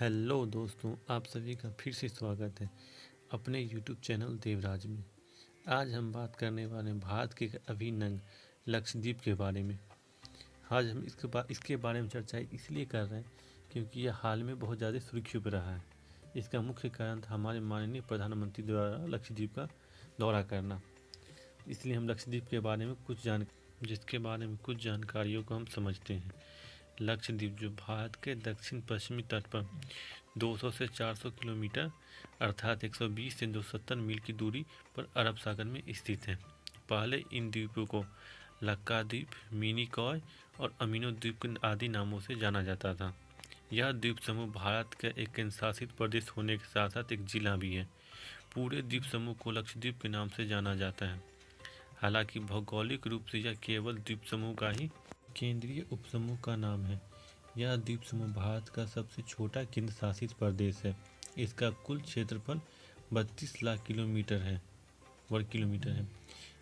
Hello दोस्तों, आप सभी का फिर से स्वागत है अपने यूट्यूब चैनल देवराज में। आज हम बात करने वाले हैं भारत के एक अभिन्न अंग लक्षद्वीप के बारे में। आज हम इसके बारे में चर्चा इसलिए कर रहे हैं क्योंकि यह हाल में बहुत ज़्यादा सुर्खियों पर रहा है। इसका मुख्य कारण था हमारे माननीय प्रधानमंत्री द्वारा लक्षद्वीप का दौरा करना। इसलिए हम लक्षद्वीप के बारे में कुछ जानकारियों को हम समझते हैं। लक्षद्वीप जो भारत के दक्षिण पश्चिमी तट पर 200 से 400 किलोमीटर अर्थात 120 से 270 मील की दूरी पर अरब सागर में स्थित है। पहले इन द्वीपों को लक्का द्वीप, मिनिकॉय और अमीनो द्वीप आदि नामों से जाना जाता था। यह द्वीप समूह भारत का एक केंद्र शासित प्रदेश होने के साथ साथ एक जिला भी है। पूरे द्वीप समूह को लक्षद्वीप के नाम से जाना जाता है। हालांकि भौगोलिक रूप से यह केवल द्वीप समूह का ही केंद्रीय उपसमूह का नाम है। यह द्वीप समूह भारत का सबसे छोटा केंद्र शासित प्रदेश है। इसका कुल क्षेत्रफल 32 लाख वर्ग किलोमीटर है।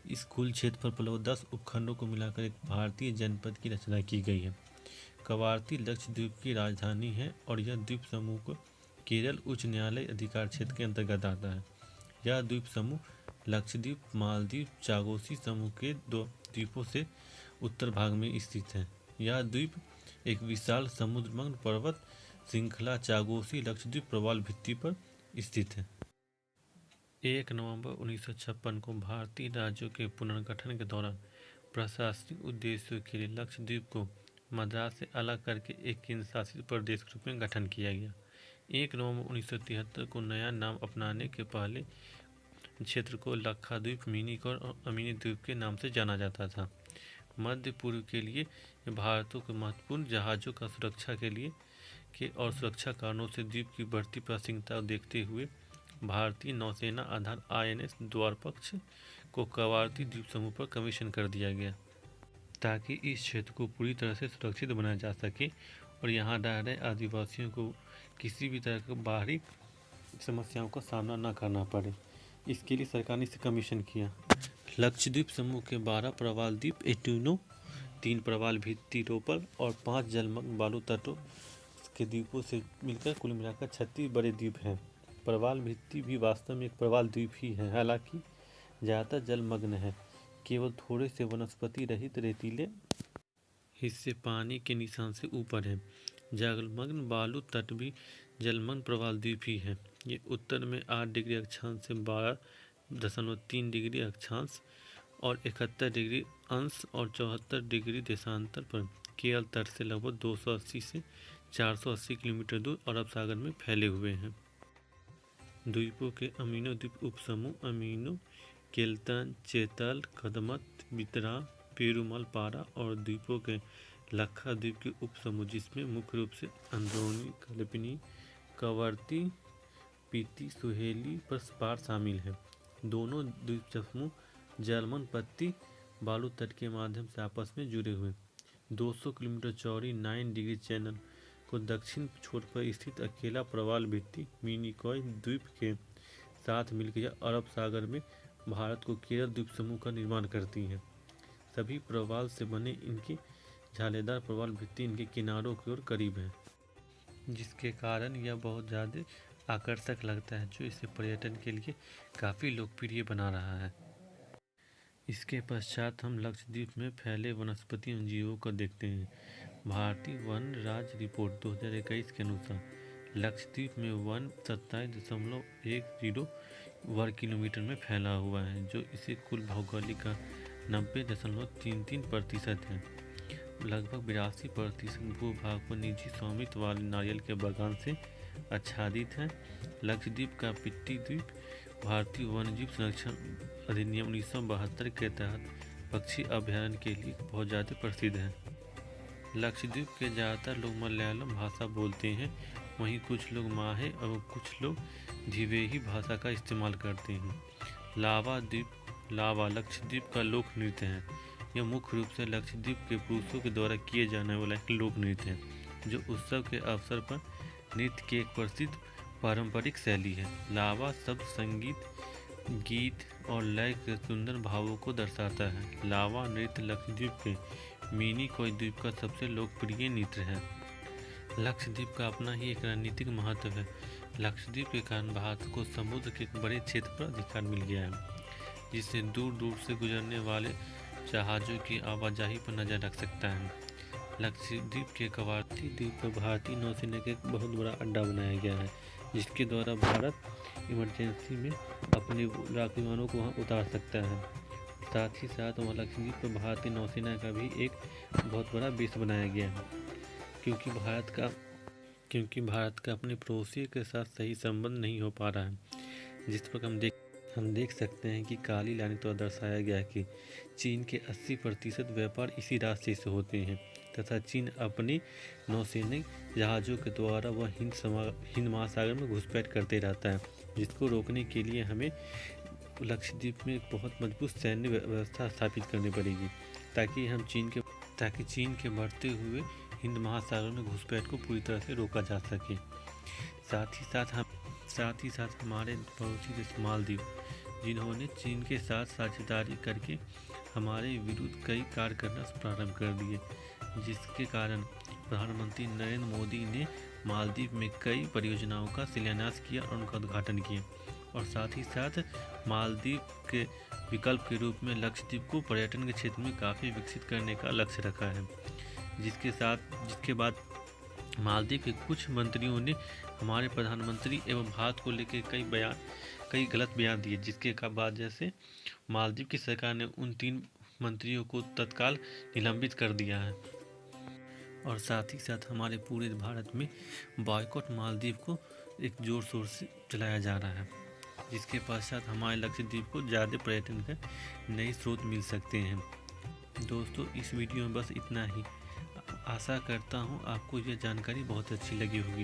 इस कुल क्षेत्रफल पर 10 उपखंडों को मिलाकर एक भारतीय जनपद की रचना की गई है। कवारती लक्षद्वीप की राजधानी है और यह द्वीप समूह को केरल उच्च न्यायालय अधिकार क्षेत्र के अंतर्गत आता है। यह द्वीप समूह लक्षद्वीप, मालदीव, चागोसी समूह के 2 द्वीपों से उत्तर भाग में स्थित है। यह द्वीप एक विशाल समुद्रमग्न पर्वत श्रृंखला चागोसी लक्षद्वीप प्रवाल भित्ति पर स्थित है। 1 नवंबर 1956 को भारतीय राज्यों के पुनर्गठन के दौरान प्रशासनिक उद्देश्यों के लिए लक्षद्वीप को मद्रास से अलग करके एक केंद्र शासित प्रदेश के रूप में गठन किया गया। 1 नवंबर 1973 को नया नाम अपनाने के पहले क्षेत्र को लक्षद्वीप, मिनिकॉय और अमीनी द्वीप के नाम से जाना जाता था। मध्य पूर्व के लिए भारतों के महत्वपूर्ण जहाज़ों का सुरक्षा और सुरक्षा कारणों से द्वीप की बढ़ती प्रासंगिकता देखते हुए भारतीय नौसेना आधार INS द्वारपक्ष को कवारती द्वीप समूह पर कमीशन कर दिया गया ताकि इस क्षेत्र को पूरी तरह से सुरक्षित बनाया जा सके और यहाँ रह रहे आदिवासियों को किसी भी तरह की बाहरी समस्याओं का सामना न करना पड़े। इसके लिए सरकार ने इसे कमीशन किया। लक्षद्वीप समूह के 12 प्रवाल द्वीप एटुनो, 3 प्रवाल भित्ति रोपल और 5 जलमग्न बालू तटों के द्वीपों से मिलकर कुल मिलाकर 36 बड़े द्वीप हैं। प्रवाल भित्ति भी वास्तव में एक प्रवाल द्वीप ही है, हालांकि ज़्यादातर जलमग्न है। केवल थोड़े से वनस्पति रहित रेतीले हिस्से पानी के निशान से ऊपर हैं। जलमग्न बालू तट भी जलमग्न प्रवाल द्वीप ही है। ये उत्तर में 8 डिग्री अक्षांश से 12.3 डिग्री अक्षांश और 71 डिग्री अंश और 74 डिग्री देशांतर पर केरल तट से लगभग 280 से 480 किलोमीटर दूर अरब सागर में फैले हुए हैं। द्वीपों के अमीनो द्वीप उपसमूह अमीनो, केल्तन, चेतल, कदमत, बितरा, पेरुमल, पारा और द्वीपों के लक्का द्वीप के उपसमूह जिसमें मुख्य रूप से अंद्रोनी, कल्पिनी, कवरती, पीती, सुहेली पर शामिल है। दोनों द्वीप समूह जलमग्न पत्ती बालू तट के माध्यम से आपस में जुड़े हुए 200 किलोमीटर चौड़ी 9 डिग्री चैनल को दक्षिण छोर पर स्थित अकेला प्रवाल भित्ति मिनिकॉय द्वीप के साथ मिलकर अरब सागर में भारत को केरल द्वीप समूह का निर्माण करती है। सभी प्रवाल से बने इनकी झालेदार प्रवाल भित्ति इनके किनारों की ओर करीब है, जिसके कारण यह बहुत ज़्यादा आकर्षक लगता है, जो इसे पर्यटन के लिए काफ़ी लोकप्रिय बना रहा है। इसके पश्चात हम लक्षद्वीप में फैले वनस्पति एवं जीवों को देखते हैं। भारतीय वन राज्य रिपोर्ट 2021 के अनुसार लक्षद्वीप में वन 27.10 वर्ग किलोमीटर में फैला हुआ है, जो इसे कुल भौगोलिक का 90.33% है। लगभग 82% भूभाग पर निजी स्वामित्व वाले नारियल के बागान से आच्छादित है। लक्षद्वीप का पिट्टी द्वीप भारतीय वन्यजीव संरक्षण अधिनियम 1972 के तहत पक्षी अभयारण्य के लिए बहुत ज़्यादा प्रसिद्ध है। लक्षद्वीप के ज़्यादातर लोग मलयालम भाषा बोलते हैं, वहीं कुछ लोग माहे और कुछ लोग धिवेही भाषा का इस्तेमाल करते हैं। लावा लक्षद्वीप का लोक नृत्य है। यह मुख्य रूप से लक्षद्वीप के पुरुषों के द्वारा किए जाने वाला एक लोक नृत्य है, जो उत्सव के अवसर पर नृत्य की एक प्रसिद्ध पारंपरिक शैली है। लावा शब्द संगीत, गीत और लय के सुंदर भावों को दर्शाता है। लावा नृत्य लक्षद्वीप के मिनिकॉय द्वीप का सबसे लोकप्रिय नृत्य है। लक्षद्वीप का अपना ही एक रणनीतिक महत्व है। लक्षद्वीप के कारण भारत को समुद्र के एक बड़े क्षेत्र पर अधिकार मिल गया है, जिससे दूर दूर से गुजरने वाले जहाज़ों की आवाजाही पर नज़र रख सकता है। लक्षद्वीप के कवारत्ती द्वीप पर भारतीय नौसेना का एक बहुत बड़ा अड्डा बनाया गया है, जिसके द्वारा भारत इमरजेंसी में अपने लड़ाकू विमानों को वहाँ उतार सकता है। साथ ही साथ वहाँ लक्षद्वीप पर भारतीय नौसेना का भी एक बहुत बड़ा बेस बनाया गया है, क्योंकि भारत का अपने पड़ोसी के साथ सही संबंध नहीं हो पा रहा है। जिस पर हम देख सकते हैं कि काली लाइन द्वारा दर्शाया गया है कि चीन के 80% व्यापार इसी रास्ते से होते हैं तथा चीन अपनी नौसैनिक जहाज़ों के द्वारा वह हिंद महासागर में घुसपैठ करते रहता है, जिसको रोकने के लिए हमें लक्षद्वीप में एक बहुत मजबूत सैन्य व्यवस्था स्थापित करनी पड़ेगी, ताकि चीन के बढ़ते हुए हिंद महासागर में घुसपैठ को पूरी तरह से रोका जा सके। साथ ही साथ हमारे पड़ोसी देश मालदीव, जिन्होंने चीन के साथ साझेदारी करके हमारे विरुद्ध कई कार्य करना प्रारंभ कर दिए, जिसके कारण प्रधानमंत्री नरेंद्र मोदी ने मालदीव में कई परियोजनाओं का शिलान्यास किया और उनका उद्घाटन किया। और साथ ही साथ मालदीव के विकल्प के रूप में लक्षद्वीप को पर्यटन के क्षेत्र में काफ़ी विकसित करने का लक्ष्य रखा है, जिसके बाद मालदीव के कुछ मंत्रियों ने हमारे प्रधानमंत्री एवं भारत को लेकर कई गलत बयान दिए, जिसके बाद जैसे मालदीव की सरकार ने उन 3 मंत्रियों को तत्काल निलंबित कर दिया है। और साथ ही साथ हमारे पूरे भारत में बॉयकॉट मालदीव को एक जोर शोर से चलाया जा रहा है, जिसके पश्चात हमारे लक्षद्वीप को ज़्यादा पर्यटन का नए स्रोत मिल सकते हैं। दोस्तों, इस वीडियो में बस इतना ही। आशा करता हूँ आपको यह जानकारी बहुत अच्छी लगी होगी।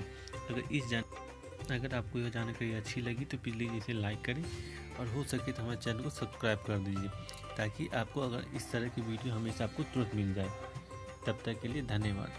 अगर आपको यह जानकारी अच्छी लगी तो प्लीज़ इसे लाइक करें और हो सके तो हमारे चैनल को सब्सक्राइब कर दीजिए, ताकि आपको अगर इस तरह की वीडियो हमेशा आपको तुरंत मिल जाए। तब तक के लिए धन्यवाद।